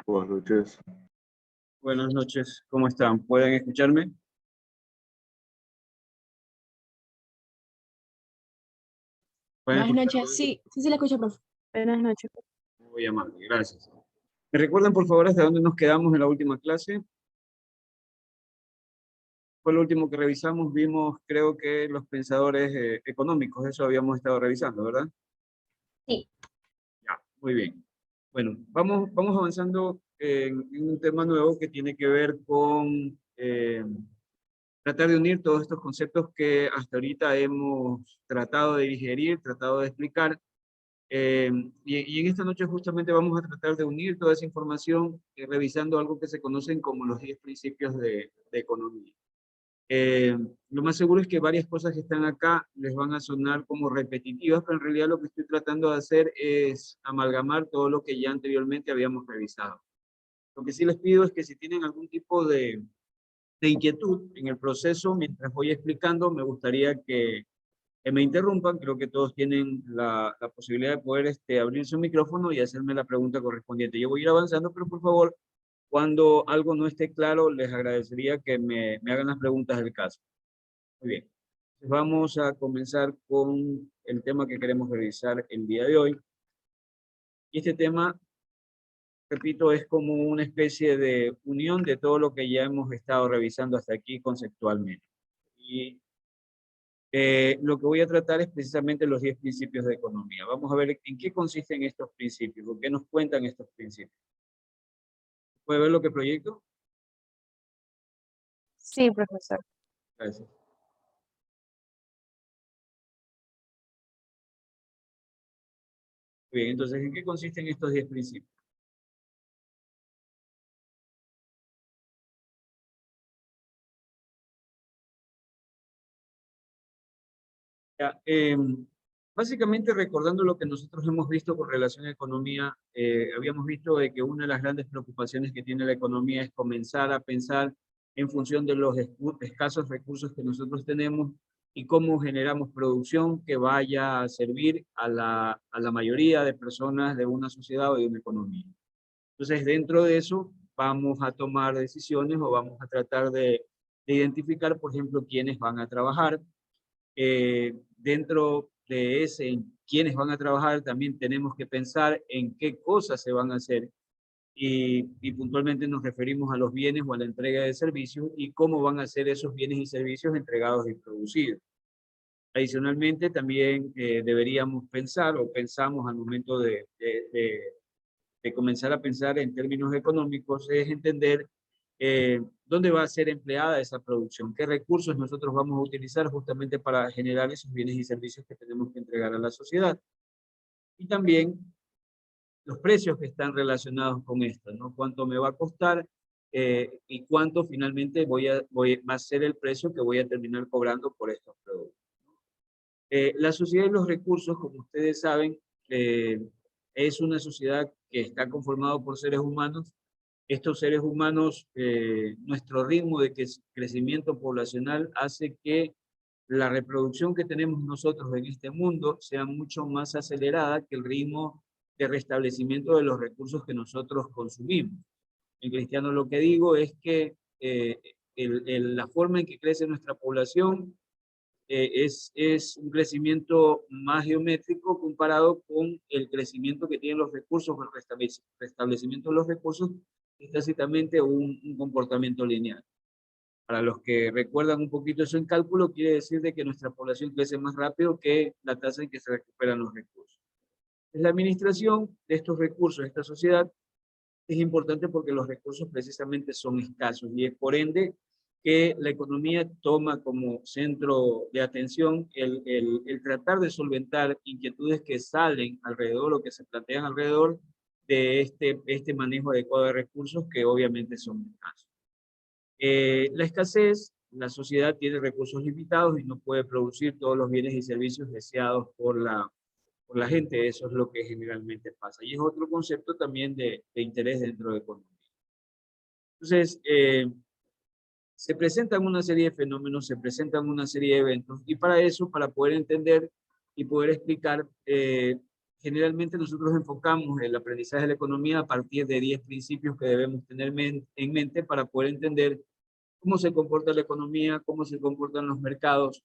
Buenas noches. Buenas noches, ¿cómo están? ¿Pueden escucharme? ¿Pueden Buenas escucharme? noches, sí, la escucho, profe. Buenas noches. Muy amable, gracias. ¿Me recuerdan, por favor, hasta dónde nos quedamos en la última clase? Fue lo último que revisamos, vimos, creo que los pensadores económicos, eso habíamos estado revisando, ¿verdad? Sí. Ya, muy bien. Bueno, vamos avanzando en un tema nuevo que tiene que ver con tratar de unir todos estos conceptos que hasta ahorita hemos tratado de digerir, tratado de explicar. Y en esta noche justamente vamos a tratar de unir toda esa información revisando algo que se conocen como los 10 principios de economía. Lo más seguro es que varias cosas que están acá les van a sonar como repetitivas, pero en realidad lo que estoy tratando de hacer es amalgamar todo lo que ya anteriormente habíamos revisado. Lo que sí les pido es que si tienen algún tipo de inquietud en el proceso, mientras voy explicando, me gustaría que me interrumpan. Creo que todos tienen la posibilidad de poder abrir su micrófono y hacerme la pregunta correspondiente. Yo voy a ir avanzando, pero por favor, cuando algo no esté claro, les agradecería que me hagan las preguntas del caso. Muy bien. Vamos a comenzar con el tema que queremos revisar el día de hoy. Y este tema, repito, es como una especie de unión de todo lo que ya hemos estado revisando hasta aquí conceptualmente. Y lo que voy a tratar es precisamente los 10 principios de economía. Vamos a ver en qué consisten estos principios, o qué nos cuentan estos principios. ¿Puede ver lo que proyecto? Sí, profesor. Gracias. Bien, entonces, ¿en qué consisten estos 10 principios? Ya, básicamente recordando lo que nosotros hemos visto con relación a economía, habíamos visto de que una de las grandes preocupaciones que tiene la economía es comenzar a pensar en función de los escasos recursos que nosotros tenemos y cómo generamos producción que vaya a servir a la mayoría de personas de una sociedad o de una economía. Entonces, dentro de eso, vamos a tomar decisiones o vamos a tratar de identificar, por ejemplo, quiénes van a trabajar. Dentro de ese, en quiénes van a trabajar, también tenemos que pensar en qué cosas se van a hacer y puntualmente nos referimos a los bienes o a la entrega de servicios y cómo van a ser esos bienes y servicios entregados y producidos. Adicionalmente, también deberíamos pensar o pensamos al momento de comenzar a pensar en términos económicos, es entender dónde va a ser empleada esa producción, qué recursos nosotros vamos a utilizar justamente para generar esos bienes y servicios que tenemos que entregar a la sociedad. Y también los precios que están relacionados con esto, ¿no? Cuánto me va a costar y cuánto finalmente va a ser el precio que voy a terminar cobrando por estos productos. La sociedad y los recursos, como ustedes saben, es una sociedad que está conformada por seres humanos. Estos seres humanos, nuestro ritmo de crecimiento poblacional hace que la reproducción que tenemos nosotros en este mundo sea mucho más acelerada que el ritmo de restablecimiento de los recursos que nosotros consumimos. En cristiano lo que digo es que la forma en que crece nuestra población es un crecimiento más geométrico comparado con el crecimiento que tienen los recursos, el restablecimiento de los recursos, es básicamente un comportamiento lineal. Para los que recuerdan un poquito eso en cálculo, quiere decir de que nuestra población crece más rápido que la tasa en que se recuperan los recursos. La administración de estos recursos, de esta sociedad, es importante porque los recursos precisamente son escasos y es por ende que la economía toma como centro de atención el tratar de solventar inquietudes que salen alrededor o que se plantean alrededor de este manejo adecuado de recursos que obviamente son escasos. La escasez, la sociedad tiene recursos limitados y no puede producir todos los bienes y servicios deseados por la gente. Eso es lo que generalmente pasa. Y es otro concepto también de interés dentro de economía. Entonces, se presentan una serie de fenómenos, se presentan una serie de eventos, y para eso, para poder entender y poder explicar, generalmente nosotros enfocamos el aprendizaje de la economía a partir de 10 principios que debemos tener en mente para poder entender cómo se comporta la economía, cómo se comportan los mercados,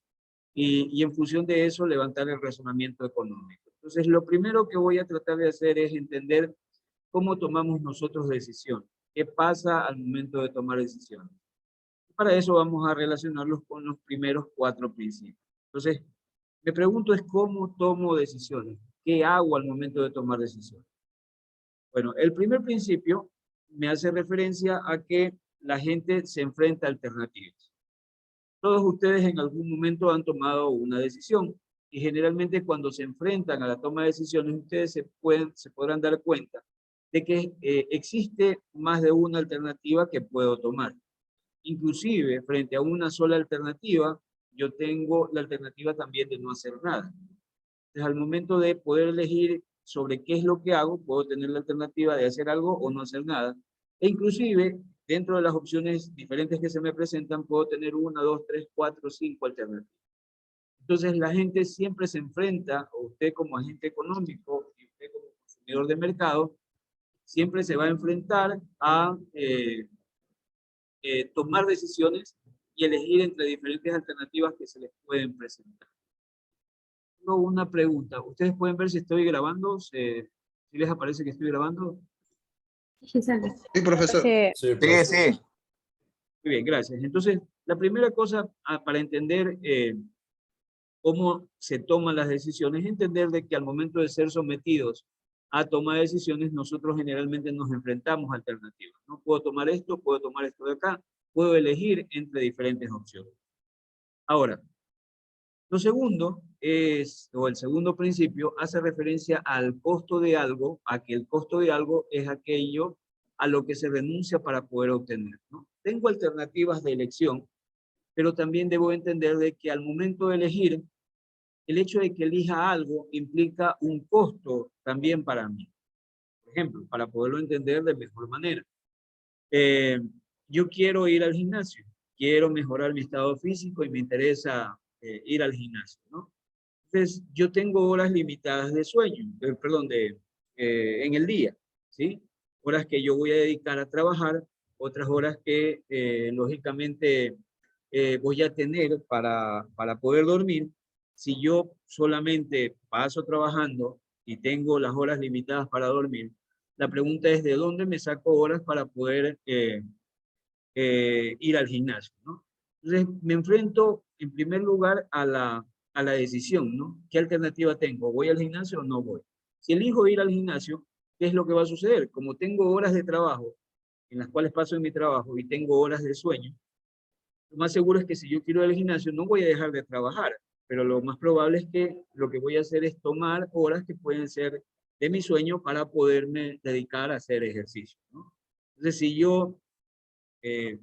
y en función de eso levantar el razonamiento económico. Entonces, lo primero que voy a tratar de hacer es entender cómo tomamos nosotros decisiones, qué pasa al momento de tomar decisiones. Para eso vamos a relacionarlos con los primeros 4 principios. Entonces, me pregunto es cómo tomo decisiones, qué hago al momento de tomar decisiones. Bueno, el primer principio me hace referencia a que la gente se enfrenta a alternativas. Todos ustedes en algún momento han tomado una decisión y generalmente cuando se enfrentan a la toma de decisiones ustedes se podrán dar cuenta de que existe más de una alternativa que puedo tomar. Inclusive frente a una sola alternativa, yo tengo la alternativa también de no hacer nada. Entonces al momento de poder elegir sobre qué es lo que hago, puedo tener la alternativa de hacer algo o no hacer nada. E inclusive dentro de las opciones diferentes que se me presentan, puedo tener 1, 2, 3, 4, 5 alternativas. Entonces la gente siempre se enfrenta, o usted como agente económico y usted como consumidor de mercado, siempre se va a enfrentar a tomar decisiones y elegir entre diferentes alternativas que se les pueden presentar. Tengo una pregunta. ¿Ustedes pueden ver si estoy grabando? ¿Si les aparece que estoy grabando? Sí, sale. Sí, profesor. Sí. Sí, profe. Sí. Muy bien, gracias. Entonces, la primera cosa para entender cómo se toman las decisiones es entender de que al momento de ser sometidos a tomar decisiones, nosotros generalmente nos enfrentamos a alternativas. No puedo tomar esto de acá, puedo elegir entre diferentes opciones. Ahora, lo segundo es, o el segundo principio, hace referencia al costo de algo, a que el costo de algo es aquello a lo que se renuncia para poder obtener, ¿no? Tengo alternativas de elección, pero también debo entender de que al momento de elegir, el hecho de que elija algo implica un costo también para mí. Por ejemplo, para poderlo entender de mejor manera. Yo quiero ir al gimnasio, quiero mejorar mi estado físico y me interesa ir al gimnasio, ¿no? Entonces, yo tengo horas limitadas de sueño, en el día, ¿sí? Horas que yo voy a dedicar a trabajar, otras horas que lógicamente voy a tener para poder dormir. Si yo solamente paso trabajando y tengo las horas limitadas para dormir, la pregunta es de dónde me saco horas para poder ir al gimnasio, ¿no? Entonces me enfrento en primer lugar a la decisión, ¿no? ¿Qué alternativa tengo? ¿Voy al gimnasio o no voy? Si elijo ir al gimnasio, ¿qué es lo que va a suceder? Como tengo horas de trabajo, en las cuales paso en mi trabajo y tengo horas de sueño, lo más seguro es que si yo quiero ir al gimnasio no voy a dejar de trabajar, pero lo más probable es que lo que voy a hacer es tomar horas que pueden ser de mi sueño para poderme dedicar a hacer ejercicio, ¿no? Entonces, si yo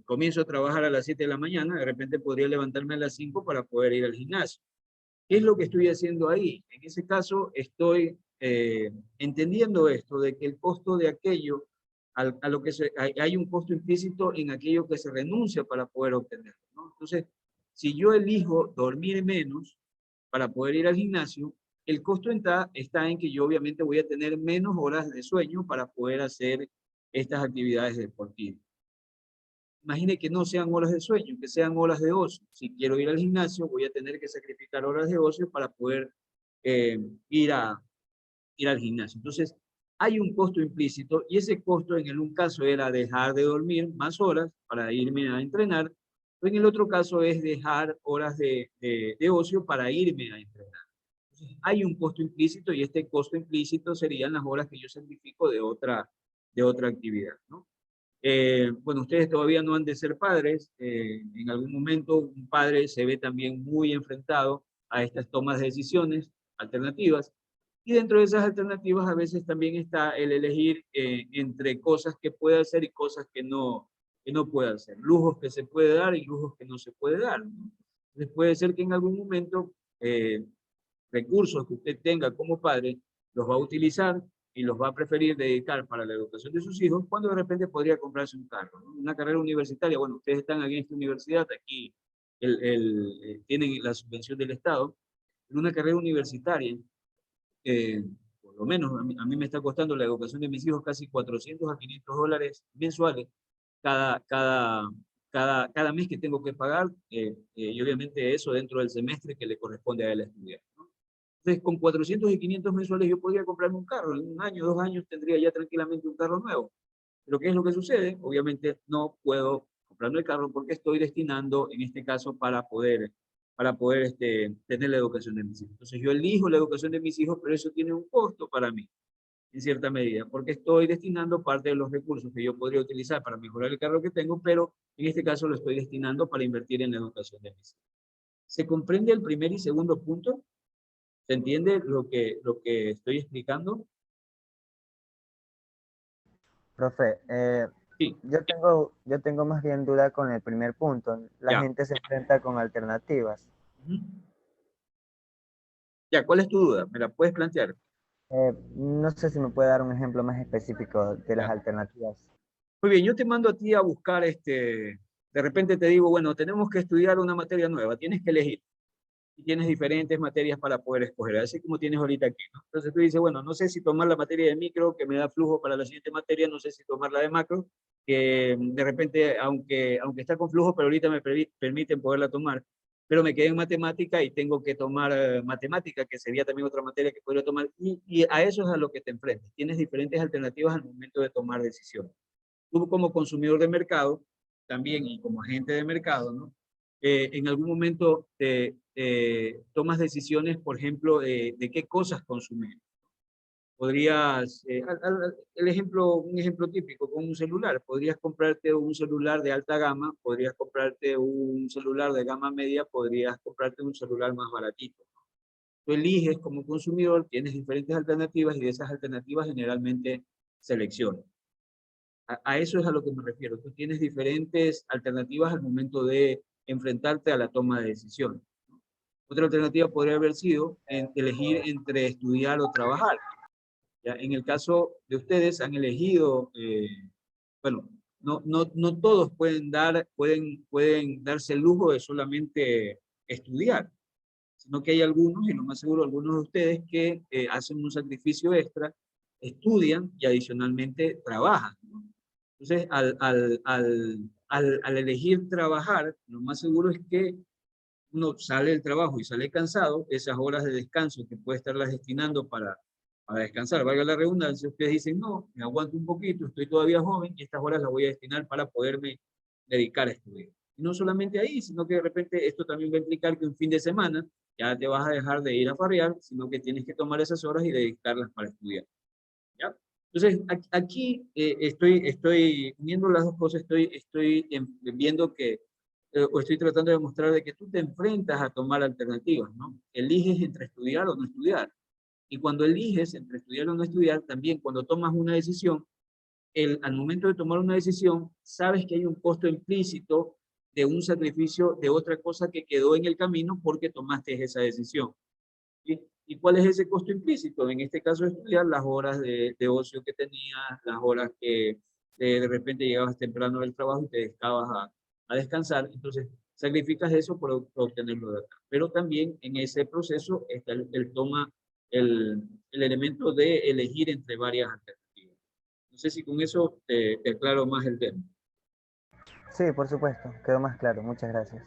comienzo a trabajar a las 7 de la mañana, de repente podría levantarme a las 5 para poder ir al gimnasio. ¿Qué es lo que estoy haciendo ahí? En ese caso estoy entendiendo esto, de que el costo de aquello, a lo que hay un costo implícito en aquello que se renuncia para poder obtenerlo, ¿no? Entonces, si yo elijo dormir menos para poder ir al gimnasio, el costo está en que yo obviamente voy a tener menos horas de sueño para poder hacer estas actividades deportivas. Imagine que no sean horas de sueño, que sean horas de ocio. Si quiero ir al gimnasio, voy a tener que sacrificar horas de ocio para poder ir al gimnasio. Entonces, hay un costo implícito y ese costo en un caso era dejar de dormir más horas para irme a entrenar, o en el otro caso es dejar horas de ocio para irme a entrenar. Entonces, hay un costo implícito y este costo implícito serían las horas que yo sacrifico de otra actividad, ¿no? Bueno, ustedes todavía no han de ser padres. En algún momento un padre se ve también muy enfrentado a estas tomas de decisiones alternativas. Y dentro de esas alternativas a veces también está el elegir entre cosas que puede hacer y cosas que no puede hacer. Lujos que se puede dar y lujos que no se puede dar, ¿no? Entonces puede ser que en algún momento recursos que usted tenga como padre los va a utilizar y los va a preferir dedicar para la educación de sus hijos, cuando de repente podría comprarse un carro, ¿no? Una carrera universitaria. Bueno, ustedes están aquí en esta universidad, aquí tienen la subvención del Estado, en una carrera universitaria, por lo menos a mí me está costando la educación de mis hijos casi 400 a 500 dólares mensuales cada mes que tengo que pagar, y obviamente eso dentro del semestre que le corresponde a él estudiar, ¿no? Entonces, con 400 y 500 mensuales yo podría comprarme un carro, en un año, 2 años tendría ya tranquilamente un carro nuevo. Pero ¿qué es lo que sucede? Obviamente no puedo comprarme el carro porque estoy destinando, en este caso, para poder tener la educación de mis hijos. Entonces yo elijo la educación de mis hijos, pero eso tiene un costo para mí, en cierta medida, porque estoy destinando parte de los recursos que yo podría utilizar para mejorar el carro que tengo, pero en este caso lo estoy destinando para invertir en la educación de mis hijos. ¿Se comprende el primer y segundo punto? ¿Se entiende lo que estoy explicando? Profe, Sí, yo tengo más bien duda con el primer punto. La ya. gente se enfrenta con alternativas. Ujú. Ya, ¿cuál es tu duda? ¿Me la puedes plantear? No sé si me puede dar un ejemplo más específico de las Ya. alternativas. Muy bien, yo te mando a ti a buscar, de repente te digo, bueno, tenemos que estudiar una materia nueva, tienes que elegir. Y tienes diferentes materias para poder escoger, así como tienes ahorita aquí, ¿no? Entonces tú dices, bueno, no sé si tomar la materia de micro, que me da flujo para la siguiente materia, no sé si tomar la de macro, que de repente, aunque está con flujo, pero ahorita me permiten poderla tomar, pero me quedé en matemática y tengo que tomar matemática, que sería también otra materia que podría tomar, y a eso es a lo que te enfrentas. Tienes diferentes alternativas al momento de tomar decisiones. Tú como consumidor de mercado, también, y como agente de mercado, ¿no? En algún momento tomas decisiones, por ejemplo, de qué cosas consumir. Podrías, un ejemplo típico, con un celular. Podrías comprarte un celular de alta gama, podrías comprarte un celular de gama media, podrías comprarte un celular más baratito. Tú eliges como consumidor, tienes diferentes alternativas y de esas alternativas generalmente seleccionas. A eso es a lo que me refiero. Tú tienes diferentes alternativas al momento de enfrentarte a la toma de decisiones. Otra alternativa podría haber sido elegir entre estudiar o trabajar. ¿Ya? En el caso de ustedes han elegido, bueno, no todos pueden darse el lujo de solamente estudiar, sino que hay algunos, y lo más seguro algunos de ustedes, que hacen un sacrificio extra, estudian y adicionalmente trabajan, ¿no? Entonces, al elegir trabajar, lo más seguro es que uno sale del trabajo y sale cansado, esas horas de descanso que puede estarlas destinando para descansar, valga la redundancia, ustedes dicen, no, me aguanto un poquito, estoy todavía joven y estas horas las voy a destinar para poderme dedicar a estudiar. Y no solamente ahí, sino que de repente esto también va a implicar que un fin de semana ya te vas a dejar de ir a farrear, sino que tienes que tomar esas horas y dedicarlas para estudiar. ¿Ya? Entonces, aquí estoy uniendo las dos cosas, estoy viendo que, o estoy tratando de mostrar de que tú te enfrentas a tomar alternativas, ¿no? Eliges entre estudiar o no estudiar. Y cuando eliges entre estudiar o no estudiar, también cuando tomas una decisión, al momento de tomar una decisión, sabes que hay un costo implícito de un sacrificio de otra cosa que quedó en el camino porque tomaste esa decisión. ¿Sí? ¿Y cuál es ese costo implícito? En este caso, estudiar las horas de ocio que tenías, las horas que de repente llegabas temprano del trabajo y te dedicabas a descansar. Entonces, sacrificas eso por obtenerlo de acá. Pero también en ese proceso está el elemento de elegir entre varias alternativas. No sé si con eso te aclaro más el tema. Sí, por supuesto, quedó más claro. Muchas gracias.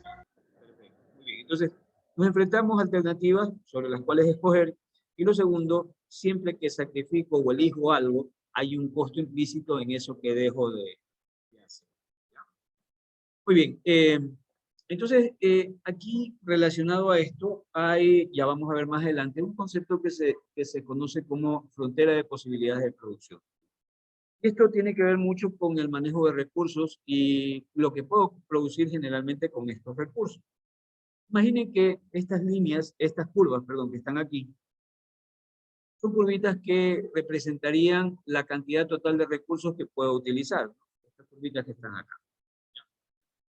Perfecto. Muy bien. Entonces, nos enfrentamos a alternativas sobre las cuales escoger. Y lo segundo, siempre que sacrifico o elijo algo, hay un costo implícito en eso que dejo de hacer. ¿Ya? Muy bien. Entonces, aquí relacionado a esto, ya vamos a ver más adelante, un concepto que se conoce como frontera de posibilidades de producción. Esto tiene que ver mucho con el manejo de recursos y lo que puedo producir generalmente con estos recursos. Imaginen que estas curvas, perdón, que están aquí, son curvitas que representarían la cantidad total de recursos que puedo utilizar, ¿no? Estas curvitas que están acá.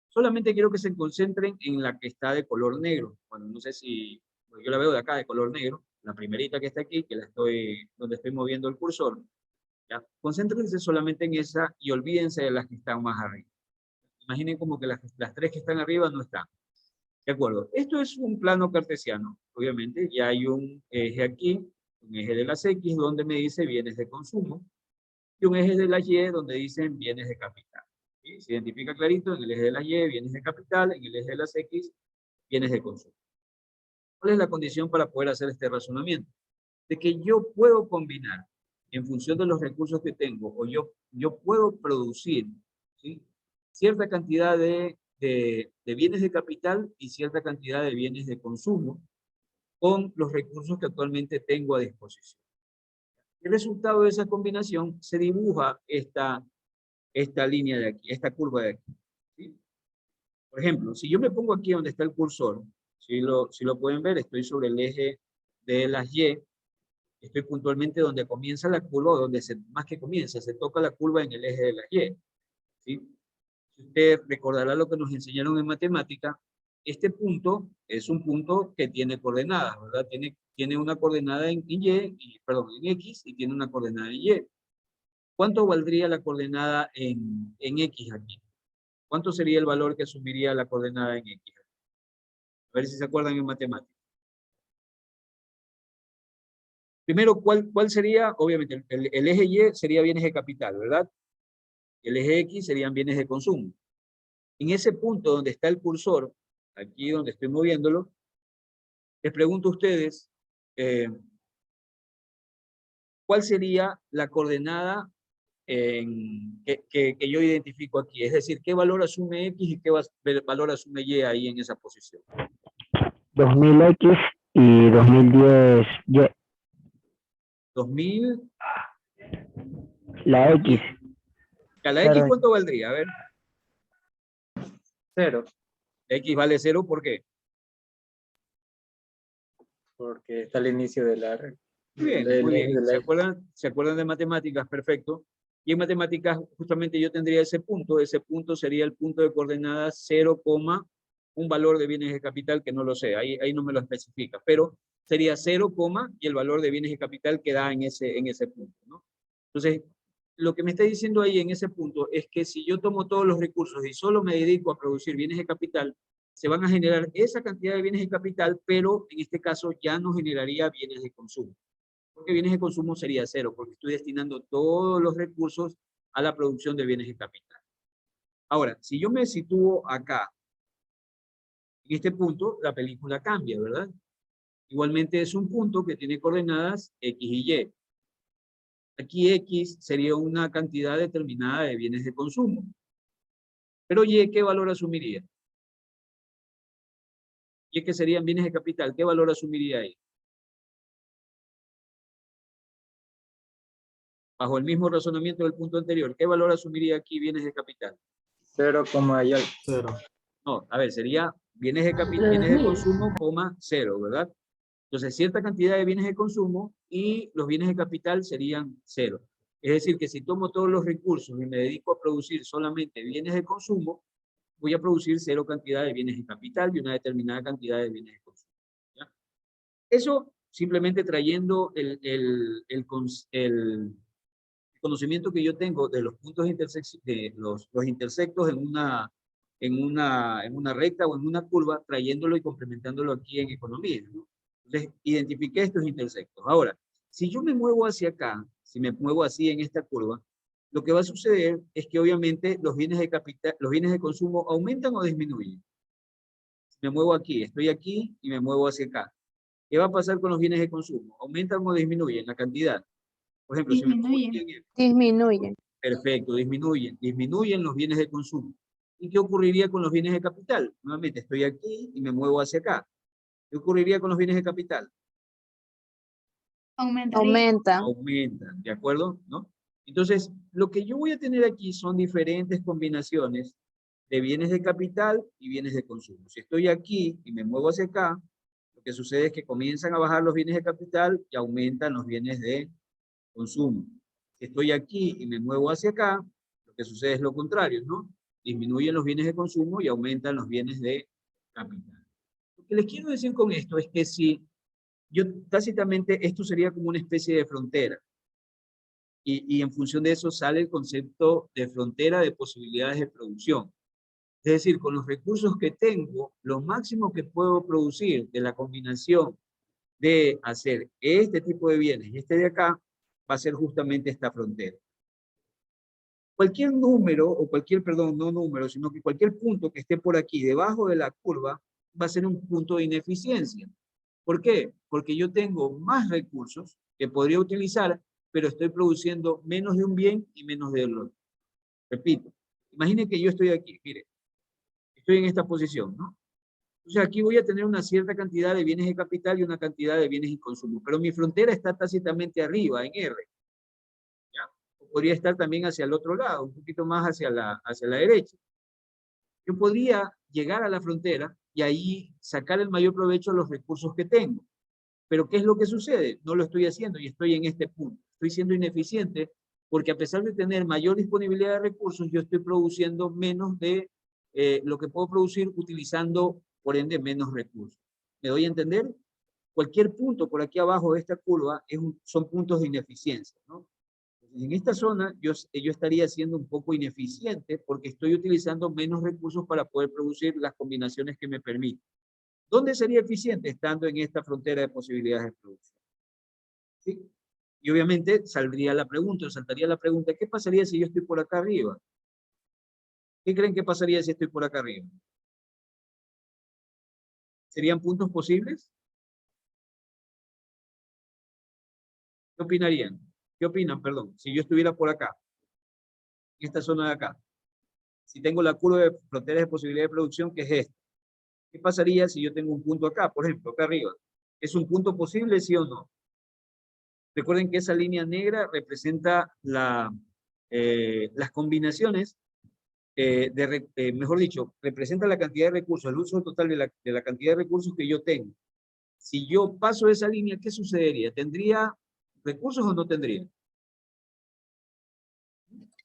Solamente quiero que se concentren en la que está de color negro. Bueno, no sé si, bueno, yo la veo de acá de color negro, la primerita que está aquí, donde estoy moviendo el cursor. ¿Ya? Concéntrense solamente en esa y olvídense de las que están más arriba. Imaginen como que las tres que están arriba no están. De acuerdo. Esto es un plano cartesiano, obviamente. Ya hay un eje aquí Un eje de las X donde me dice bienes de consumo y un eje de las Y donde dicen bienes de capital. ¿Sí? Se identifica clarito en el eje de las Y, bienes de capital, en el eje de las X, bienes de consumo. ¿Cuál es la condición para poder hacer este razonamiento? De que yo puedo combinar en función de los recursos que tengo, o yo puedo producir, ¿sí?, cierta cantidad de bienes de capital y cierta cantidad de bienes de consumo con los recursos que actualmente tengo a disposición. El resultado de esa combinación se dibuja esta línea de aquí, esta curva de aquí, ¿sí? Por ejemplo, si yo me pongo aquí donde está el cursor, si lo pueden ver, estoy sobre el eje de las Y, estoy puntualmente donde comienza la curva, donde más que comienza, se toca la curva en el eje de las Y, ¿sí? Si usted recordará lo que nos enseñaron en matemática, este punto es un punto que tiene coordenadas, ¿verdad? Tiene una coordenada en en X y tiene una coordenada en Y. ¿Cuánto valdría la coordenada en X aquí? ¿Cuánto sería el valor que asumiría la coordenada en X? A ver si se acuerdan en matemáticas. Primero, ¿cuál sería? Obviamente, el eje Y sería bienes de capital, ¿verdad? El eje X serían bienes de consumo. En ese punto donde está el cursor, aquí donde estoy moviéndolo, les pregunto a ustedes, ¿cuál sería la coordenada que yo identifico aquí? Es decir, ¿qué valor asume X y qué valor asume Y ahí en esa posición? 2000X y 2010 Y. 2000, La X. ¿a la X Cero. cuánto valdría? A ver, 0, X vale 0, ¿por qué? porque está al inicio de la Muy bien, muy bien. ¿Se acuerdan de matemáticas? Perfecto. Y en matemáticas, justamente yo tendría ese punto sería el punto de coordenadas 0, un valor de bienes de capital que no lo sé, ahí no me lo especifica, pero sería 0, y el valor de bienes de capital que da en ese punto, ¿no? Entonces, lo que me está diciendo ahí en ese punto es que si yo tomo todos los recursos y solo me dedico a producir bienes de capital, se van a generar esa cantidad de bienes de capital, pero en este caso ya no generaría bienes de consumo. Porque bienes de consumo sería 0, porque estoy destinando todos los recursos a la producción de bienes de capital. Ahora, si yo me sitúo acá, en este punto, la película cambia, ¿verdad? Igualmente es un punto que tiene coordenadas X y Y. Aquí X sería una cantidad determinada de bienes de consumo. Pero Y, ¿qué valor asumiría? Y que serían bienes de capital, ¿qué valor asumiría ahí? Bajo el mismo razonamiento del punto anterior, ¿qué valor asumiría aquí bienes de capital? 0, y 0. No, a ver, sería bienes de consumo, 0, ¿verdad? Entonces, cierta cantidad de bienes de consumo y los bienes de capital serían 0. Es decir, que si tomo todos los recursos y me dedico a producir solamente bienes de consumo, voy a producir 0 cantidad de bienes de capital y una determinada cantidad de bienes de consumo, ¿ya? Eso simplemente trayendo el conocimiento que yo tengo de los puntos de los intersectos en una recta o en una curva, trayéndolo y complementándolo aquí en economía, ¿no? Entonces, identifiqué estos intersectos. Ahora, si yo me muevo hacia acá, si me muevo así en esta curva, lo que va a suceder es que obviamente los bienes de capital, los bienes de consumo aumentan o disminuyen. Si me muevo aquí, estoy aquí y me muevo hacia acá. ¿Qué va a pasar con los bienes de consumo? ¿Aumentan o disminuyen la cantidad? Por ejemplo, si me muevo aquí en Disminuyen. perfecto, disminuyen los bienes de consumo. ¿Y qué ocurriría con los bienes de capital? Nuevamente, estoy aquí y me muevo hacia acá. ¿Qué ocurriría con los bienes de capital? Aumenta. Aumentan, ¿de acuerdo? ¿No? Entonces, lo que yo voy a tener aquí son diferentes combinaciones de bienes de capital y bienes de consumo. Si estoy aquí y me muevo hacia acá, lo que sucede es que comienzan a bajar los bienes de capital y aumentan los bienes de consumo. Si estoy aquí y me muevo hacia acá, lo que sucede es lo contrario, ¿no? Disminuyen los bienes de consumo y aumentan los bienes de capital. Lo que les quiero decir con esto es que si yo tácitamente esto sería como una especie de frontera. Y en función de eso sale el concepto de frontera de posibilidades de producción. Es decir, con los recursos que tengo, lo máximo que puedo producir de la combinación de hacer este tipo de bienes y este de acá, va a ser justamente esta frontera. Cualquier número, o cualquier, perdón, no número, sino que cualquier punto que esté por aquí, debajo de la curva, va a ser un punto de ineficiencia. ¿Por qué? Porque yo tengo más recursos que podría utilizar, pero estoy produciendo menos de un bien y menos del otro. Repito, imagine que yo estoy aquí, mire, estoy en esta posición, ¿no? Entonces aquí voy a tener una cierta cantidad de bienes de capital y una cantidad de bienes y consumo, pero mi frontera está tácitamente arriba, en R. ¿Ya? O podría estar también hacia el otro lado, un poquito más hacia la derecha. Yo podría llegar a la frontera y ahí sacar el mayor provecho de los recursos que tengo. Pero ¿qué es lo que sucede? No lo estoy haciendo y estoy en este punto. Estoy siendo ineficiente porque a pesar de tener mayor disponibilidad de recursos, yo estoy produciendo menos de lo que puedo producir utilizando, por ende, menos recursos. ¿Me doy a entender? Cualquier punto por aquí abajo de esta curva son puntos de ineficiencia, ¿no? En esta zona yo estaría siendo un poco ineficiente porque estoy utilizando menos recursos para poder producir las combinaciones que me permiten. ¿Dónde sería eficiente? Estando en esta frontera de posibilidades de producción. ¿Sí? Y obviamente saltaría la pregunta, ¿qué pasaría si yo estoy por acá arriba? ¿Qué creen que pasaría si estoy por acá arriba? ¿Serían puntos posibles? ¿Qué opinarían? ¿Qué opinan, perdón? Si yo estuviera por acá, en esta zona de acá, si tengo la curva de fronteras de posibilidad de producción, que es esta, ¿qué pasaría si yo tengo un punto acá, por ejemplo, acá arriba? ¿Es un punto posible, sí o no? Recuerden que esa línea negra representa las combinaciones, mejor dicho, representa la cantidad de recursos, el uso total de la cantidad de recursos que yo tengo. Si yo paso esa línea, ¿qué sucedería? ¿Tendría recursos o no tendría?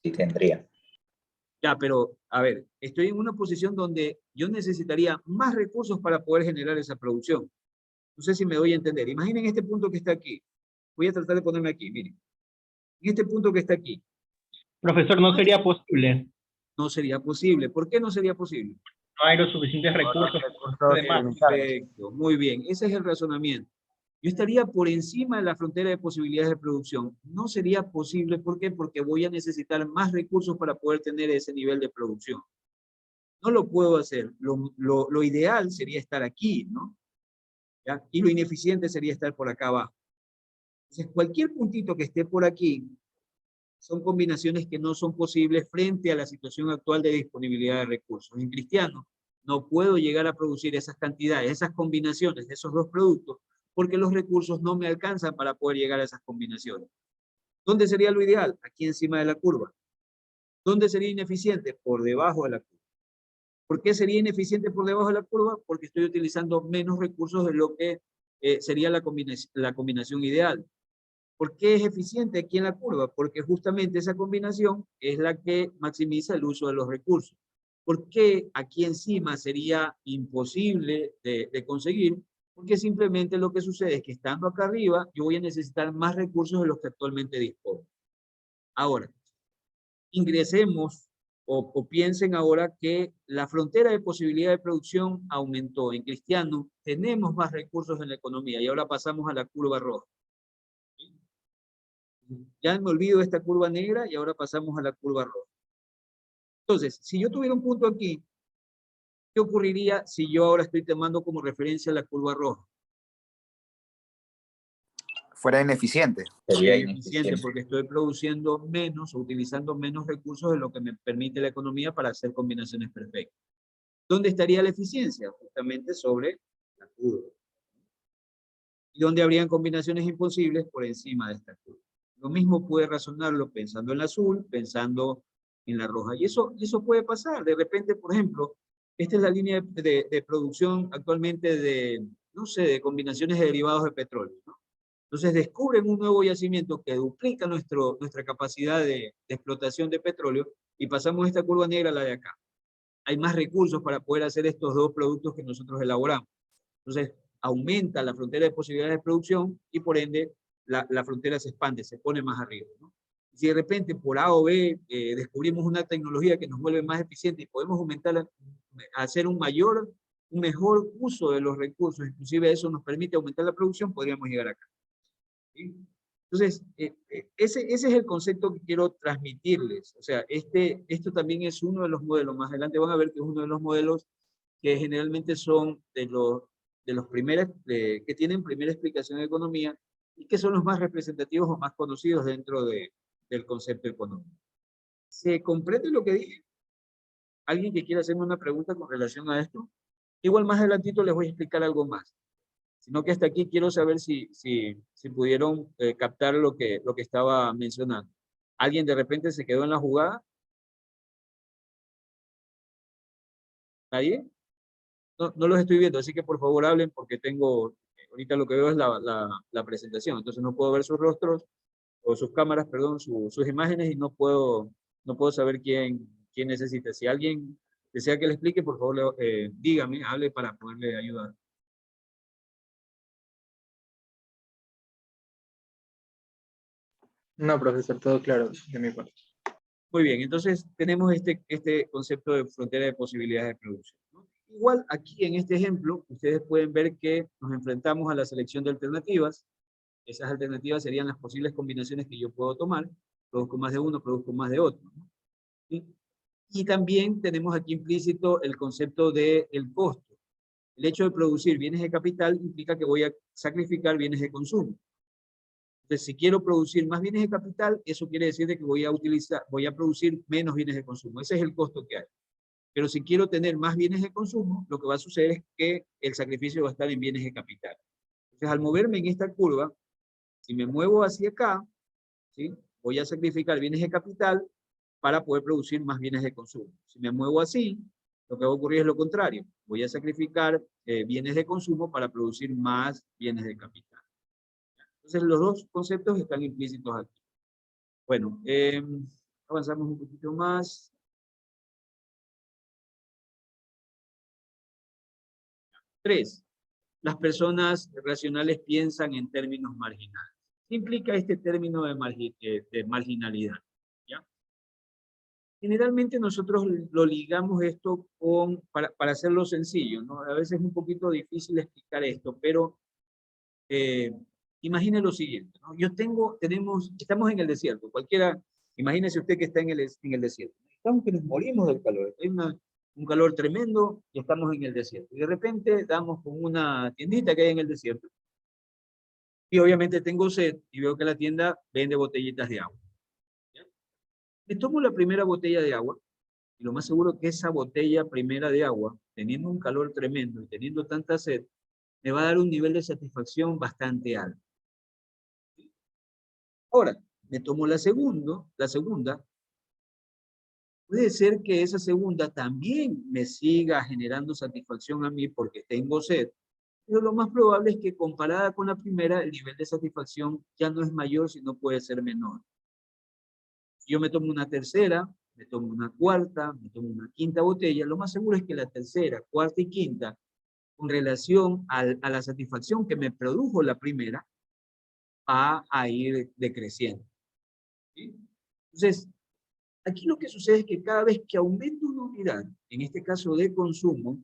Sí, tendría. Ya, pero, a ver, estoy en una posición donde yo necesitaría más recursos para poder generar esa producción. No sé si me doy a entender. Imaginen este punto que está aquí. Voy a tratar de ponerme aquí, miren. En este punto que está aquí. Profesor, no sería posible. No sería posible. ¿Por qué no sería posible? No hay los suficientes recursos. Perfecto, muy bien. Ese es el razonamiento. Yo estaría por encima de la frontera de posibilidades de producción. No sería posible, ¿por qué? Porque voy a necesitar más recursos para poder tener ese nivel de producción. No lo puedo hacer. Lo ideal sería estar aquí, ¿no? ¿Ya? Y lo ineficiente sería estar por acá abajo. Entonces, cualquier puntito que esté por aquí son combinaciones que no son posibles frente a la situación actual de disponibilidad de recursos. En Cristiano, no puedo llegar a producir esas cantidades, esas combinaciones de esos dos productos, porque los recursos no me alcanzan para poder llegar a esas combinaciones. ¿Dónde sería lo ideal? Aquí encima de la curva. ¿Dónde sería ineficiente? Por debajo de la curva. ¿Por qué sería ineficiente por debajo de la curva? Porque estoy utilizando menos recursos de lo que sería la combinación ideal. ¿Por qué es eficiente aquí en la curva? Porque justamente esa combinación es la que maximiza el uso de los recursos. ¿Por qué aquí encima sería imposible de conseguir? Porque simplemente lo que sucede es que estando acá arriba, yo voy a necesitar más recursos de los que actualmente dispongo. Ahora, ingresemos o piensen ahora que la frontera de posibilidad de producción aumentó. En Cristiano tenemos más recursos en la economía y ahora pasamos a la curva roja. Ya me olvido de esta curva negra y ahora pasamos a la curva roja. Entonces, si yo tuviera un punto aquí, ¿qué ocurriría si yo ahora estoy tomando como referencia la curva roja? Fuera ineficiente. Sería ineficiente porque estoy produciendo menos o utilizando menos recursos de lo que me permite la economía para hacer combinaciones perfectas. ¿Dónde estaría la eficiencia? Justamente sobre la curva. ¿Y dónde habrían combinaciones imposibles? Por encima de esta curva. Lo mismo puede razonarlo pensando en el azul, pensando en la roja. Y eso puede pasar. De repente, por ejemplo, esta es la línea de producción actualmente de, no sé, de combinaciones de derivados de petróleo, ¿no? Entonces descubren un nuevo yacimiento que duplica nuestra capacidad de explotación de petróleo y pasamos esta curva negra a la de acá. Hay más recursos para poder hacer estos dos productos que nosotros elaboramos. Entonces aumenta la frontera de posibilidades de producción y por ende la frontera se expande, se pone más arriba, ¿no? Si de repente por A o B descubrimos una tecnología que nos vuelve más eficiente y podemos aumentar, hacer un mayor un mejor uso de los recursos, inclusive eso nos permite aumentar la producción, podríamos llegar acá. ¿Sí? Entonces, ese es el concepto que quiero transmitirles. O sea, esto también es uno de los modelos. Más adelante van a ver que es uno de los modelos que generalmente son de los primeros, que tienen primera explicación de economía y que son los más representativos o más conocidos dentro del concepto económico. ¿Se comprende lo que dije? ¿Alguien que quiera hacerme una pregunta con relación a esto? Igual más adelantito les voy a explicar algo más. Sino que hasta aquí quiero saber si pudieron captar lo que estaba mencionando. ¿Alguien de repente se quedó en la jugada? ¿Nadie? No los estoy viendo, así que por favor hablen porque ahorita lo que veo es la presentación, entonces no puedo ver sus rostros, o sus cámaras, perdón, sus imágenes y no puedo saber quién necesita. Si alguien desea que le explique, por favor dígame, hable para poderle ayudar. No, profesor, todo claro de mi parte. Muy bien, entonces tenemos este concepto de frontera de posibilidades de producción, ¿no? Igual aquí en este ejemplo, ustedes pueden ver que nos enfrentamos a la selección de alternativas. Esas alternativas serían las posibles combinaciones que yo puedo tomar. Produzco más de uno, produzco más de otro, ¿no? ¿Sí? Y también tenemos aquí implícito el concepto del costo. El hecho de producir bienes de capital implica que voy a sacrificar bienes de consumo. Entonces, si quiero producir más bienes de capital, eso quiere decir que voy a producir menos bienes de consumo. Ese es el costo que hay. Pero si quiero tener más bienes de consumo, lo que va a suceder es que el sacrificio va a estar en bienes de capital. Entonces, al moverme en esta curva, si me muevo hacia acá, ¿sí?, voy a sacrificar bienes de capital para poder producir más bienes de consumo. Si me muevo así, lo que va a ocurrir es lo contrario. Voy a sacrificar bienes de consumo para producir más bienes de capital. Entonces, los dos conceptos están implícitos aquí. Bueno, avanzamos un poquito más. 3. Las personas racionales piensan en términos marginales. ¿Qué implica este término de marginalidad? ¿Ya? Generalmente nosotros lo ligamos esto para hacerlo sencillo, ¿no? A veces es un poquito difícil explicar esto, pero imagine lo siguiente, ¿no? Estamos en el desierto, imagínese usted que está en el desierto. Estamos que nos morimos del calor, hay un calor tremendo y estamos en el desierto. Y de repente damos con una tiendita que hay en el desierto. Y obviamente tengo sed y veo que la tienda vende botellitas de agua. ¿Ya? Me tomo la primera botella de agua y lo más seguro que esa botella primera de agua, teniendo un calor tremendo y teniendo tanta sed, me va a dar un nivel de satisfacción bastante alto. Ahora, me tomo la segunda, puede ser que esa segunda también me siga generando satisfacción a mí porque tengo sed, pero lo más probable es que comparada con la primera, el nivel de satisfacción ya no es mayor, sino puede ser menor. Si yo me tomo una tercera, me tomo una cuarta, me tomo una quinta botella, lo más seguro es que la tercera, cuarta y quinta, con relación a la satisfacción que me produjo la primera, va a ir decreciendo. ¿Sí? Entonces, aquí lo que sucede es que cada vez que aumento una unidad, en este caso de consumo,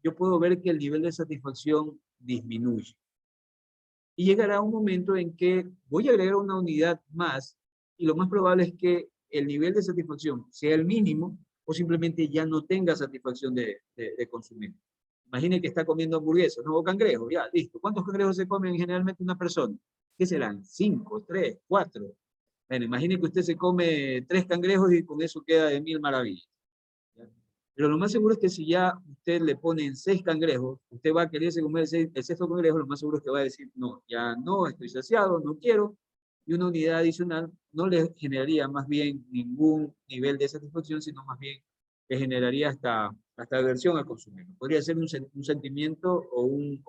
yo puedo ver que el nivel de satisfacción disminuye. Y llegará un momento en que voy a agregar una unidad más y lo más probable es que el nivel de satisfacción sea el mínimo o simplemente ya no tenga satisfacción de consumir. Imagine que está comiendo hamburguesas, ¿no? O cangrejos, ya, listo. ¿Cuántos cangrejos se comen generalmente una persona? ¿Qué serán? 5, 3, 4. Bueno, imagine que usted se come 3 cangrejos y con eso queda de 1000 maravillas. ¿Ya? Pero lo más seguro es que si ya usted le ponen 6 cangrejos, usted va a quererse comer el sexto cangrejo, lo más seguro es que va a decir, no, ya no, estoy saciado, no quiero. Y una unidad adicional no le generaría más bien ningún nivel de satisfacción, sino más bien le generaría hasta aversión al consumir. Podría ser un sentimiento o un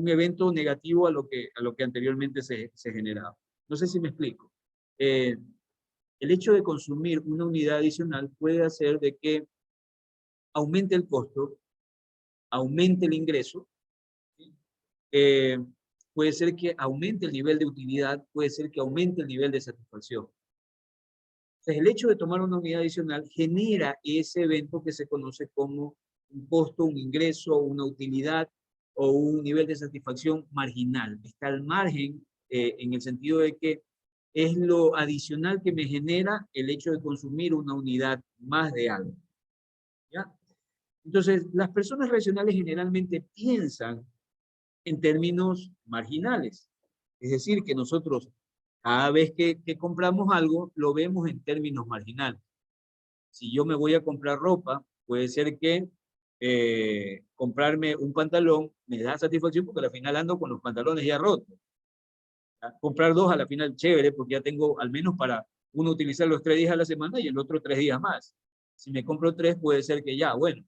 evento negativo a lo que anteriormente se generaba. No sé si me explico. El hecho de consumir una unidad adicional puede hacer de que aumente el costo, aumente el ingreso, ¿sí? Puede ser que aumente el nivel de utilidad, puede ser que aumente el nivel de satisfacción. Entonces, el hecho de tomar una unidad adicional genera ese evento que se conoce como un costo, un ingreso, una utilidad o un nivel de satisfacción marginal. Está al margen en el sentido de que es lo adicional que me genera el hecho de consumir una unidad más de algo. ¿Ya? Entonces, las personas racionales generalmente piensan en términos marginales. Es decir, que nosotros cada vez que compramos algo, lo vemos en términos marginales. Si yo me voy a comprar ropa, puede ser que comprarme un pantalón me da satisfacción porque al final ando con los pantalones ya rotos. Comprar dos a la final chévere porque ya tengo al menos para uno utilizar los 3 días a la semana y el otro 3 días más. Si me compro 3 puede ser que ya, bueno,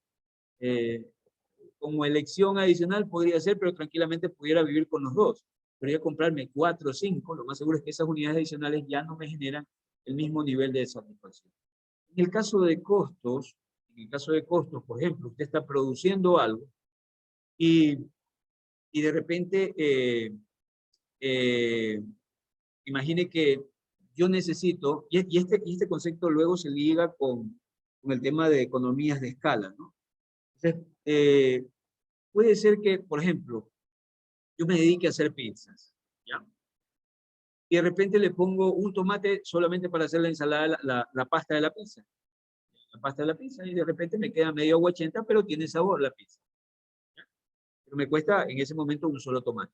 como elección adicional podría ser, pero tranquilamente pudiera vivir con los dos. Pero ya comprarme 4 o 5, lo más seguro es que esas unidades adicionales ya no me generan el mismo nivel de satisfacción. En el caso de costos, por ejemplo, usted está produciendo algo y de repente imagine que yo necesito, y este concepto luego se liga con el tema de economías de escala, ¿no? Entonces, puede ser que, por ejemplo, yo me dedique a hacer pizzas, ¿ya? Y de repente le pongo un tomate solamente para hacer la ensalada, la pasta de la pizza. La pasta de la pizza y de repente me queda medio aguachenta, pero tiene sabor la pizza. ¿Ya? Pero me cuesta en ese momento un solo tomate.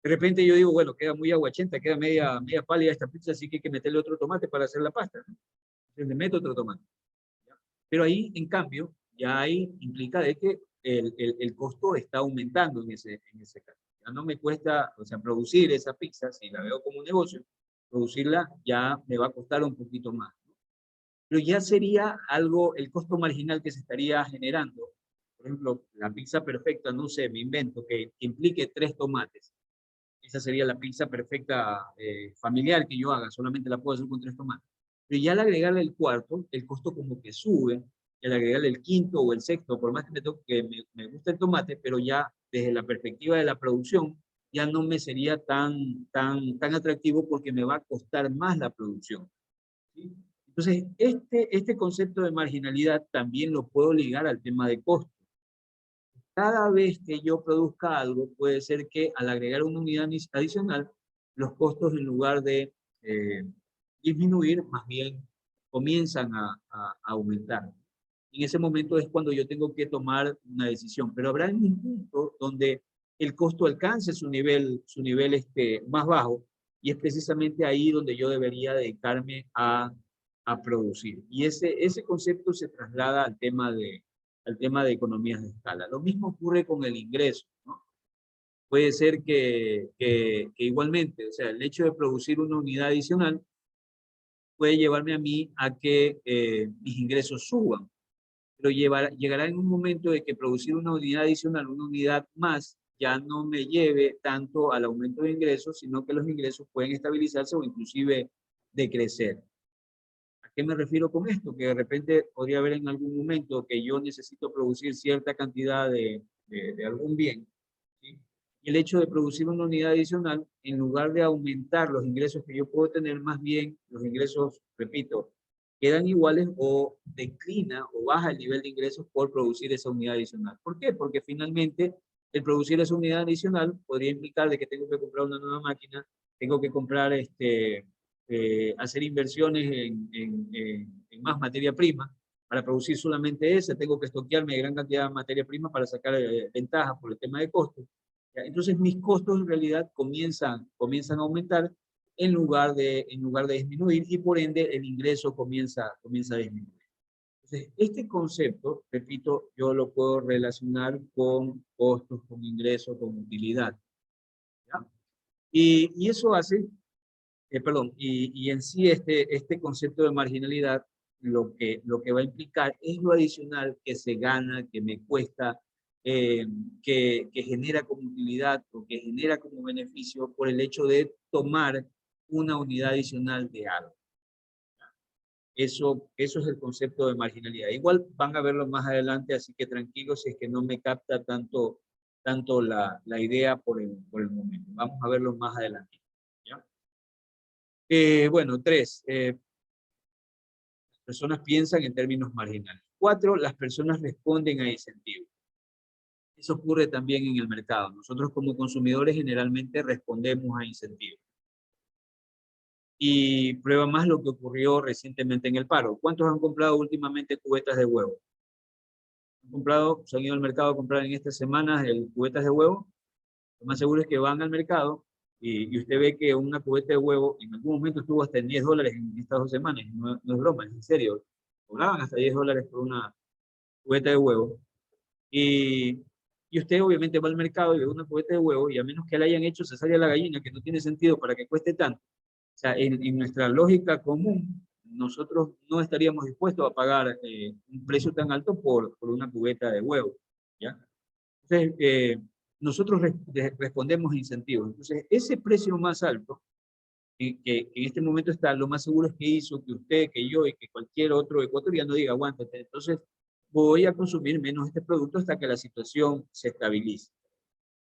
De repente yo digo, bueno, queda muy aguachenta, queda media pálida esta pizza, así que hay que meterle otro tomate para hacer la pasta, ¿no? Entonces le meto otro tomate. ¿Ya? Pero ahí, en cambio, ya ahí implica de que el costo está aumentando en ese caso. Ya no me cuesta, o sea, producir esa pizza, si la veo como un negocio, producirla ya me va a costar un poquito más, ¿no? Pero ya sería algo, el costo marginal que se estaría generando. Por ejemplo, la pizza perfecta, no sé, me invento, que implique 3 tomates. Esa sería la pizza perfecta familiar que yo haga, solamente la puedo hacer con 3 tomates. Pero ya al agregarle el cuarto, el costo como que sube, y al agregarle el quinto o el sexto, por más que me guste el tomate, pero ya desde la perspectiva de la producción, ya no me sería tan atractivo porque me va a costar más la producción, ¿sí? Entonces, este concepto de marginalidad también lo puedo ligar al tema de costo. Cada vez que yo produzca algo, puede ser que al agregar una unidad adicional, los costos en lugar de disminuir, más bien comienzan a aumentar. En ese momento es cuando yo tengo que tomar una decisión, pero habrá un punto donde el costo alcance su nivel más bajo, y es precisamente ahí donde yo debería dedicarme a producir. Y ese concepto se traslada al tema de economías de escala. Lo mismo ocurre con el ingreso, ¿no? Puede ser que igualmente, o sea, el hecho de producir una unidad adicional puede llevarme a mí a que mis ingresos suban, pero llegará en un momento de que producir una unidad adicional, una unidad más, ya no me lleve tanto al aumento de ingresos, sino que los ingresos pueden estabilizarse o inclusive decrecer. ¿A qué me refiero con esto? Que de repente podría haber en algún momento que yo necesito producir cierta cantidad de algún bien, ¿sí? Y el hecho de producir una unidad adicional, en lugar de aumentar los ingresos que yo puedo tener, más bien los ingresos, repito, quedan iguales o declina o baja el nivel de ingresos por producir esa unidad adicional. ¿Por qué? Porque finalmente el producir esa unidad adicional podría implicar de que tengo que comprar una nueva máquina, tengo que comprar hacer inversiones en más materia prima. Para producir solamente esa, tengo que estoquearme de gran cantidad de materia prima para sacar ventajas por el tema de costos. Entonces mis costos en realidad comienzan a aumentar en lugar de disminuir, y por ende el ingreso comienza a disminuir. Entonces, este concepto, repito, yo lo puedo relacionar con costos, con ingresos, con utilidad, ¿ya? Y eso hace y en sí este concepto de marginalidad lo que va a implicar es lo adicional que se gana, que me cuesta, que genera como utilidad o que genera como beneficio por el hecho de tomar una unidad adicional de algo. Eso es el concepto de marginalidad. Igual van a verlo más adelante, así que tranquilos si es que no me capta tanto la idea por el momento. Vamos a verlo más adelante, ¿ya? Bueno, 3. Las personas piensan en términos marginales. 4, las personas responden a incentivos. Eso ocurre también en el mercado. Nosotros como consumidores generalmente respondemos a incentivos. Y prueba más lo que ocurrió recientemente en el paro. ¿Cuántos han comprado últimamente cubetas de huevo? ¿Han comprado, se han ido al mercado a comprar en estas semanas cubetas de huevo? Lo más seguro es que van al mercado y usted ve que una cubeta de huevo en algún momento estuvo hasta en $10 en estas 2 semanas. No, no es broma, es en serio. Cobraban hasta $10 por una cubeta de huevo. Y usted obviamente va al mercado y ve una cubeta de huevo y a menos que la hayan hecho cesárea a la gallina, que no tiene sentido para que cueste tanto. O sea, en nuestra lógica común, nosotros no estaríamos dispuestos a pagar un precio tan alto por una cubeta de huevo, ¿ya? Entonces, nosotros respondemos a incentivos. Entonces, ese precio más alto, que en este momento está, lo más seguro es que hizo que usted, que yo y que cualquier otro ecuatoriano diga, aguántate, entonces voy a consumir menos este producto hasta que la situación se estabilice.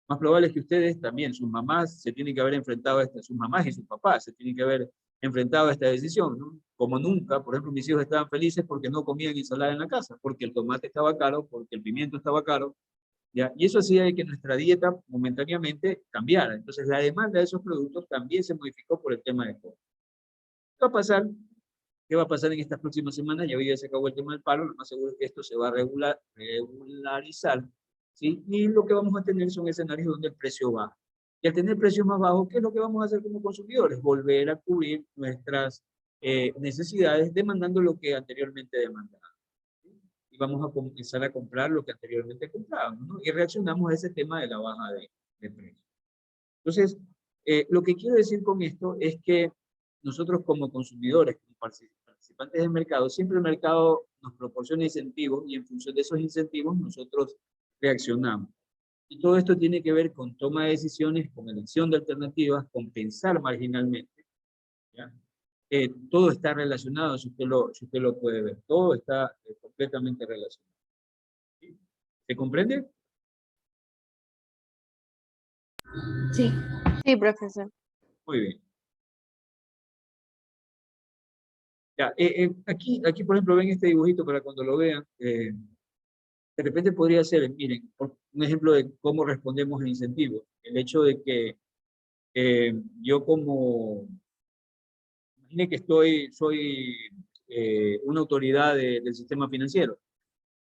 Más probable es que ustedes también, sus mamás se tienen que haber enfrentado a sus mamás y sus papás se tienen que haber enfrentado a esta decisión, ¿no? Como nunca, por ejemplo, mis hijos estaban felices porque no comían ensalada en la casa, porque el tomate estaba caro, porque el pimiento estaba caro, ¿ya? Y eso hacía que nuestra dieta momentáneamente cambiara. Entonces la demanda de esos productos también se modificó por el tema de costo. ¿Qué va a pasar? ¿Qué va a pasar en estas próximas semanas? Ya hoy ya se acabó el tema del paro, lo más seguro es que esto se va a regularizar, ¿sí? Y lo que vamos a tener son escenarios donde el precio baja. Y al tener precios más bajos, ¿qué es lo que vamos a hacer como consumidores? Volver a cubrir nuestras necesidades demandando lo que anteriormente demandábamos. Y vamos a comenzar a comprar lo que anteriormente comprábamos, ¿no? Y reaccionamos a ese tema de la baja de precios. Entonces, lo que quiero decir con esto es que nosotros como consumidores, como participantes del mercado, siempre el mercado nos proporciona incentivos y en función de esos incentivos nosotros reaccionamos. Y todo esto tiene que ver con toma de decisiones, con elección de alternativas, con pensar marginalmente, ¿ya? Todo está relacionado, si usted lo puede ver, todo está completamente relacionado. ¿Sí? ¿Se comprende? Sí. Sí, profesor. Muy bien. Ya, aquí, por ejemplo, ven este dibujito para cuando lo vean. De repente podría ser, miren, un ejemplo de cómo respondemos a incentivos. El hecho de que yo imagine que soy una autoridad del sistema financiero.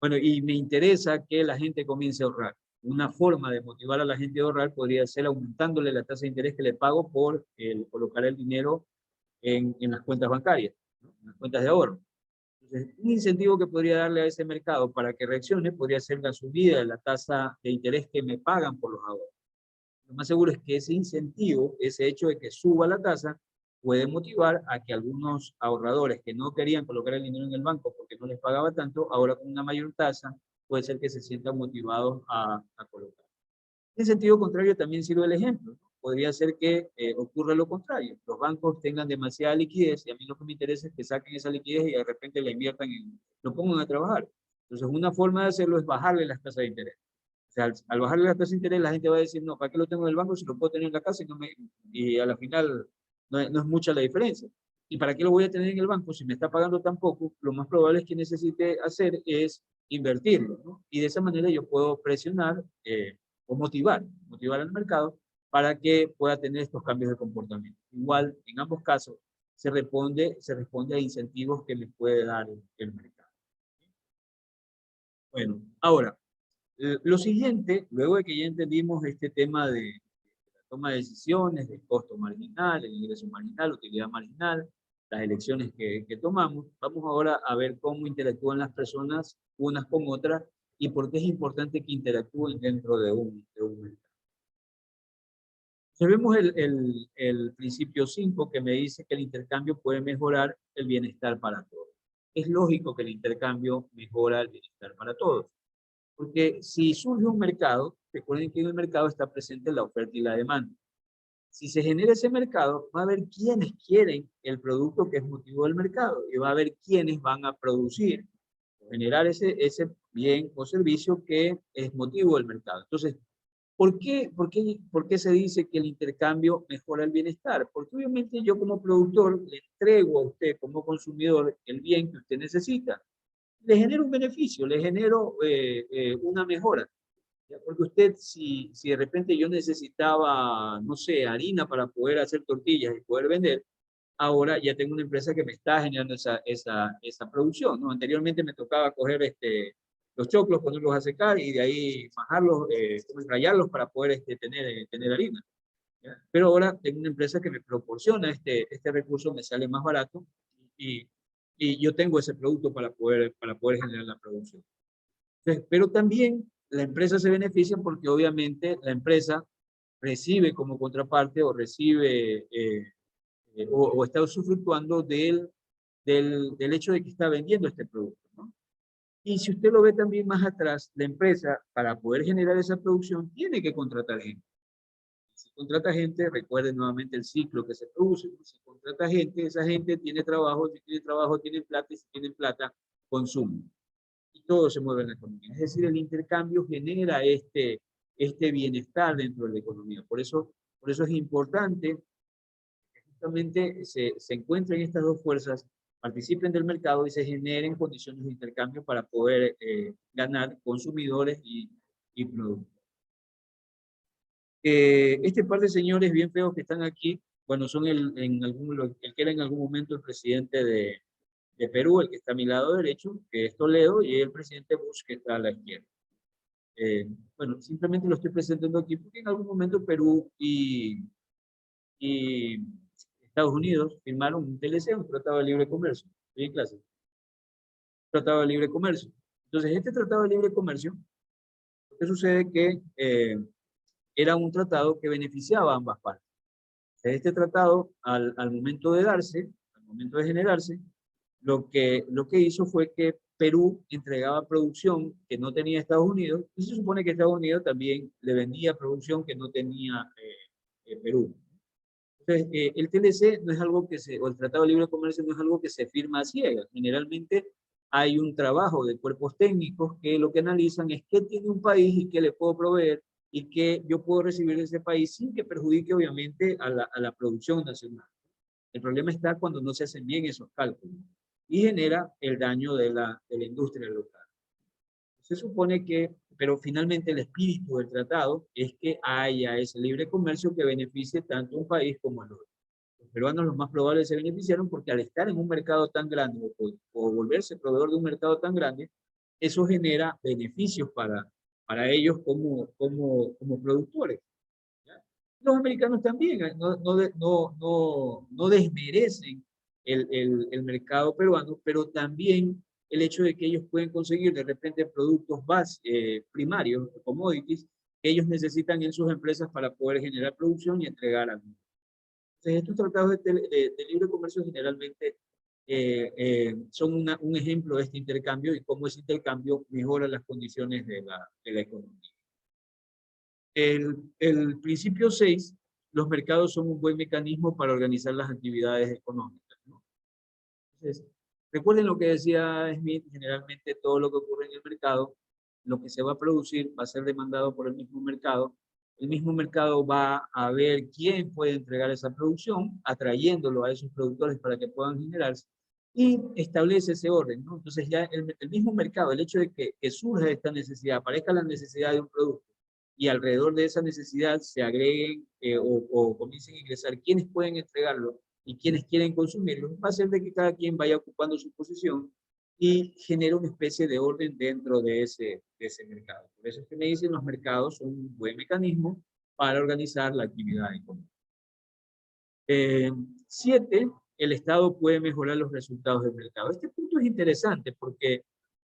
Bueno, y me interesa que la gente comience a ahorrar. Una forma de motivar a la gente a ahorrar podría ser aumentándole la tasa de interés que le pago por colocar el dinero en las cuentas bancarias, ¿no? En las cuentas de ahorro. Entonces, un incentivo que podría darle a ese mercado para que reaccione podría ser la subida de la tasa de interés que me pagan por los ahorros. Lo más seguro es que ese incentivo, ese hecho de que suba la tasa, puede motivar a que algunos ahorradores que no querían colocar el dinero en el banco porque no les pagaba tanto, ahora con una mayor tasa, puede ser que se sientan motivados a colocar. En sentido contrario también sirve el ejemplo, ¿no? Podría ser que ocurra lo contrario. Los bancos tengan demasiada liquidez y a mí lo que me interesa es que saquen esa liquidez y de repente la inviertan lo pongan a trabajar. Entonces una forma de hacerlo es bajarle las tasas de interés. O sea, al bajarle las tasas de interés la gente va a decir, no, ¿para qué lo tengo en el banco si lo puedo tener en la casa y a la final no es mucha la diferencia? ¿Y para qué lo voy a tener en el banco si me está pagando tan poco? Lo más probable es que necesite hacer es invertirlo, ¿no? Y de esa manera yo puedo presionar o motivar al mercado para que pueda tener estos cambios de comportamiento. Igual, en ambos casos, se responde a incentivos que les puede dar el mercado. Bueno, ahora, lo siguiente, luego de que ya entendimos este tema de la toma de decisiones, del costo marginal, el ingreso marginal, utilidad marginal, las elecciones que tomamos, vamos ahora a ver cómo interactúan las personas unas con otras y por qué es importante que interactúen dentro de un mercado. Entonces vemos el principio 5 que me dice que el intercambio puede mejorar el bienestar para todos. Es lógico que el intercambio mejora el bienestar para todos. Porque si surge un mercado, recuerden que en el mercado está presente la oferta y la demanda. Si se genera ese mercado, va a haber quienes quieren el producto que es motivo del mercado y va a haber quienes van a producir, generar ese bien o servicio que es motivo del mercado. Entonces, ¿por qué se dice que el intercambio mejora el bienestar? Porque obviamente yo como productor le entrego a usted como consumidor el bien que usted necesita. le genero un beneficio, le genero una mejora. ¿Ya? Porque usted, si de repente yo necesitaba, no sé, harina para poder hacer tortillas y poder vender, ahora ya tengo una empresa que me está generando esa producción, ¿no? Anteriormente me tocaba coger los choclos, ponerlos a secar y de ahí majarlos, rallarlos para poder tener harina. ¿Ya? Pero ahora tengo una empresa que me proporciona este recurso, me sale más barato y, y yo tengo ese producto para poder generar la producción. Entonces, pero también la empresa se beneficia porque obviamente la empresa recibe como contraparte o recibe o está usufructuando del hecho de que está vendiendo este producto, ¿no? Y si usted lo ve también más atrás, la empresa, para poder generar esa producción, tiene que contratar gente. Si contrata gente, recuerden nuevamente el ciclo que se produce. Si contrata gente, esa gente tiene trabajo, si tiene trabajo, tiene plata, y si tiene plata, consume. Y todo se mueve en la economía. Es decir, el intercambio genera este bienestar dentro de la economía. Por eso es importante que justamente se encuentren estas dos fuerzas, participen del mercado y se generen condiciones de intercambio para poder ganar consumidores y productos. Este par de señores bien feos que están aquí, bueno, son el que era en algún momento el presidente de Perú, el que está a mi lado derecho, que es Toledo, y el presidente Bush, que está a la izquierda. Bueno, simplemente lo estoy presentando aquí porque en algún momento Perú y Estados Unidos firmaron un TLC, un Tratado de Libre Comercio. ¿Estoy en clase? Tratado de Libre Comercio. Entonces, este Tratado de Libre Comercio, lo que sucede es que era un tratado que beneficiaba a ambas partes. Este tratado, al momento de darse, al momento de generarse, lo que hizo fue que Perú entregaba producción que no tenía Estados Unidos, y se supone que Estados Unidos también le vendía producción que no tenía Perú. Entonces, el TLC no es algo que o el Tratado de Libre Comercio no es algo que se firma a ciegas. Generalmente hay un trabajo de cuerpos técnicos que lo que analizan es qué tiene un país y qué le puedo proveer y qué yo puedo recibir de ese país sin que perjudique obviamente a la producción nacional. El problema está cuando no se hacen bien esos cálculos y genera el daño de la industria local. Se supone que, pero finalmente el espíritu del tratado es que haya ese libre comercio que beneficie tanto a un país como al otro. Los peruanos los más probables se beneficiaron porque al estar en un mercado tan grande o volverse proveedor de un mercado tan grande, eso genera beneficios para ellos como productores. ¿Ya? Los americanos también no desmerecen el mercado peruano, pero también el hecho de que ellos pueden conseguir de repente productos primarios, commodities, que ellos necesitan en sus empresas para poder generar producción y entregar al mundo. Entonces, estos tratados de libre comercio generalmente son un ejemplo de este intercambio y cómo ese intercambio mejora las condiciones de la economía. El principio 6, los mercados son un buen mecanismo para organizar las actividades económicas, ¿no? Entonces, recuerden lo que decía Smith, generalmente todo lo que ocurre en el mercado, lo que se va a producir va a ser demandado por el mismo mercado va a ver quién puede entregar esa producción, atrayéndolo a esos productores para que puedan generarse, y establece ese orden, ¿no? Entonces ya el mismo mercado, el hecho de que surja esta necesidad, aparezca la necesidad de un producto, y alrededor de esa necesidad se agreguen o comiencen a ingresar quienes pueden entregarlo y quienes quieren consumirlo, va a hacer de que cada quien vaya ocupando su posición y genera una especie de orden dentro de ese mercado. Por eso es que me dicen los mercados son un buen mecanismo para organizar la actividad económica. 7, el Estado puede mejorar los resultados del mercado. Este punto es interesante porque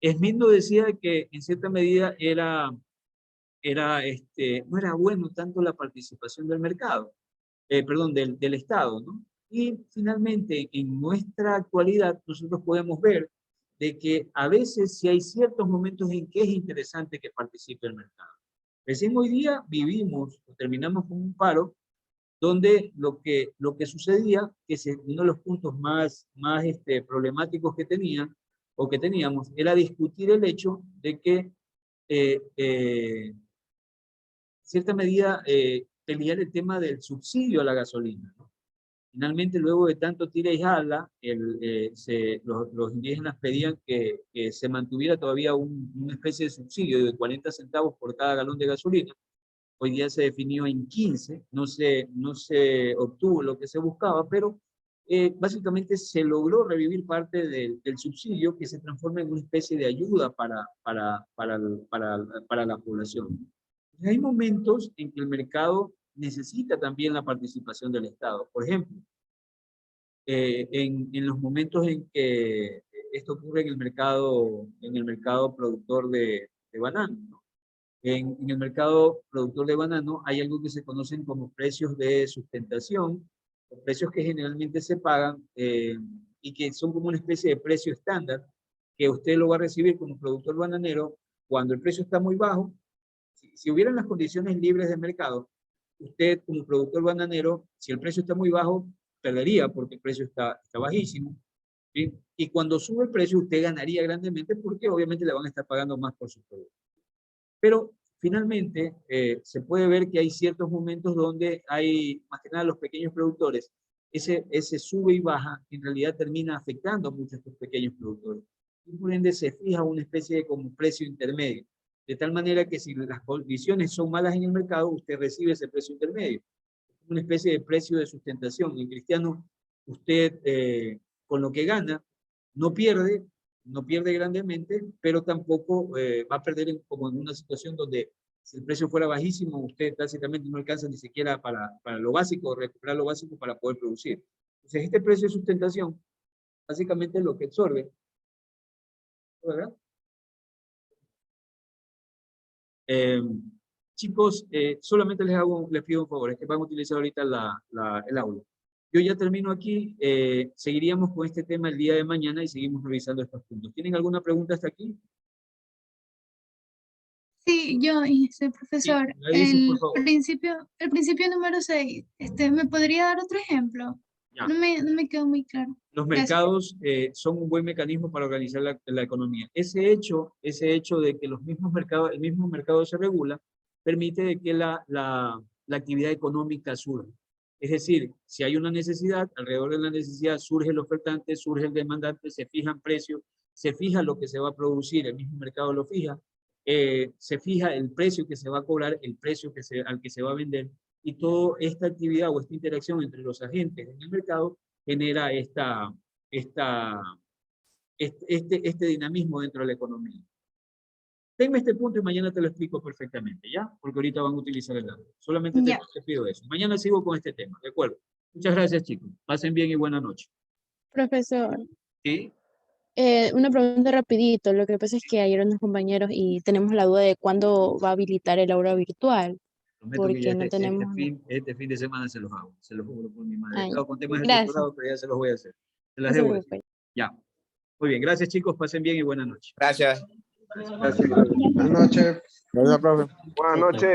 Smith nos decía que en cierta medida no era bueno tanto la participación del mercado, perdón, del Estado, ¿no? Y finalmente, en nuestra actualidad, nosotros podemos ver de que a veces sí hay ciertos momentos en que es interesante que participe el mercado. Recién hoy día terminamos con un paro, donde lo que sucedía, uno de los puntos más problemáticos que teníamos, era discutir el hecho de que cierta medida pelear el tema del subsidio a la gasolina, ¿no? Finalmente, luego de tanto tira y jala, los indígenas pedían que se mantuviera todavía una especie de subsidio de 40 centavos por cada galón de gasolina. Hoy día se definió en 15, no se obtuvo lo que se buscaba, pero básicamente se logró revivir parte del subsidio que se transforma en una especie de ayuda para la población. Hay momentos en que el mercado necesita también la participación del Estado. Por ejemplo, en los momentos en que esto ocurre en el mercado productor de banano, ¿no? En el mercado productor de banano hay algo que se conocen como precios de sustentación, precios que generalmente se pagan y que son como una especie de precio estándar que usted lo va a recibir como productor bananero cuando el precio está muy bajo. Si hubieran las condiciones libres de mercado, usted como productor bananero, si el precio está muy bajo, perdería porque el precio está bajísimo, ¿sí? Y cuando sube el precio, usted ganaría grandemente porque obviamente le van a estar pagando más por su producto. Pero finalmente se puede ver que hay ciertos momentos donde hay, más que nada los pequeños productores, ese sube y baja en realidad termina afectando a muchos de estos pequeños productores. Y por ende se fija una especie de como precio intermedio. De tal manera que si las condiciones son malas en el mercado, usted recibe ese precio intermedio. Una especie de precio de sustentación. En cristiano, usted con lo que gana no pierde grandemente, pero tampoco va a perder como en una situación donde si el precio fuera bajísimo, usted básicamente no alcanza ni siquiera para lo básico, recuperar lo básico para poder producir. Entonces, este precio de sustentación básicamente es lo que absorbe, ¿verdad? Chicos, solamente les pido un favor, es que van a utilizar ahorita el aula. Yo ya termino aquí, seguiríamos con este tema el día de mañana y seguimos revisando estos puntos. ¿Tienen alguna pregunta hasta aquí? Sí, profesor, Sí, la dices, por favor. el principio número 6, ¿me podría dar otro ejemplo? Ya. No me quedó muy claro. Los Gracias. mercados son un buen mecanismo para organizar la economía. Ese hecho de que el mismo mercado se regula, permite de que la actividad económica surja. Es decir, si hay una necesidad, alrededor de la necesidad surge el ofertante, surge el demandante, se fijan precios, se fija lo que se va a producir, el mismo mercado lo fija, se fija el precio que se va a cobrar, el precio al que se va a vender, y toda esta actividad o esta interacción entre los agentes en el mercado genera este dinamismo dentro de la economía. Tenme este punto y mañana te lo explico perfectamente, ¿ya? Porque ahorita van a utilizar el dato. Solamente te pido eso. Mañana sigo con este tema, ¿de acuerdo? Muchas gracias, chicos. Pasen bien y buena noche. Profesor, ¿Sí? una pregunta rapidito. Lo que pasa es que ayer unos compañeros y tenemos la duda de cuándo va a habilitar el aula virtual, Prometo que ya porque no tenemos... este fin de semana se los hago. Se los juro por mi madre. He Ay, estado con temas de gracias. doctorado, pero ya se los voy a hacer. Se las No se debo decir. preocupe. Ya. Muy bien. Gracias, chicos. Pasen bien y buena noche. Gracias. Gracias. Buenas noches. Gracias, profe. Buenas noches.